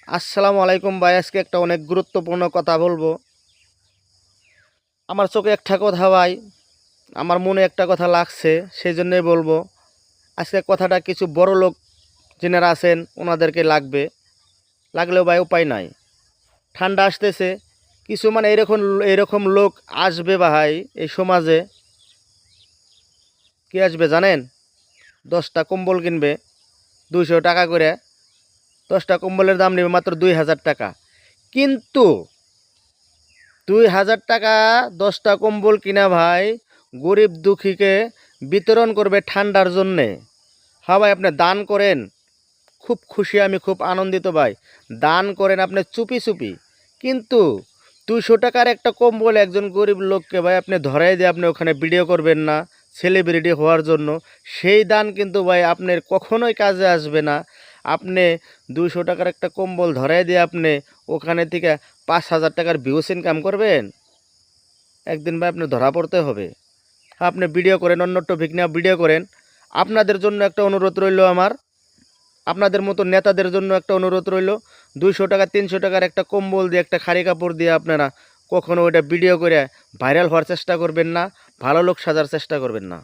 আসসালামু আলাইকুম ভাই। আজকে একটা অনেক গুরুত্বপূর্ণ কথা বলবো। আমার চোখে একটা কথা ভাই, আমার মনে একটা কথা লাগছে, সেই জন্যই বলবো। আজকে কথাটা কিছু বড় লোক যিনারা আছেন ওনাদেরকে লাগবে, লাগলেও ভাই উপায় নাই। ঠান্ডা আসতেছে, কিছু মানে এরকম এরকম লোক আসবে ভাই এই সমাজে। কি আসবে জানেন? 10টা কম্বল কিনবে 200 টাকা করে। 10টা কম্বলের দাম নেবে মাত্র 2000 টাকা। কিন্তু 2000 টাকা 10টা কম্বল কিনা ভাই গরিব দুঃখীকে বিতরণ করবে ঠান্ডার জন্যে। হ্যাঁ ভাই, আপনি দান করেন, খুব খুশি, আমি খুব আনন্দিত ভাই। দান করেন আপনি চুপি চুপি, কিন্তু 200 টাকার একটা কম্বল একজন গরিব লোককে ভাই আপনি ধরাই দিয়ে আপনি ওখানে ভিডিও করবেন না সেলিব্রিটি হওয়ার জন্য। সেই দান কিন্তু ভাই আপনার কখনোই কাজে আসবে না। আপনি 200 টাকার একটা কম্বল ধরাই দিয়ে আপনি ওখানে থেকে 5,000 টাকার ভিউস ইনকাম করবেন, একদিন ভাই আপনি ধরা পড়তে হবে। আপনি ভিডিও করেন, অন্য টপিক নিয়ে ভিডিও করেন। আপনাদের জন্য একটা অনুরোধ রইল আমার, আপনাদের মতো নেতাদের জন্য একটা অনুরোধ রইল, 200 টাকা 300 টাকার একটা কম্বল দিয়ে একটা খালি কাপড় দিয়ে আপনারা কখনো ওইটা ভিডিও করে ভাইরাল হওয়ার চেষ্টা করবেন না, ভালো লোক সাজার চেষ্টা করবেন না।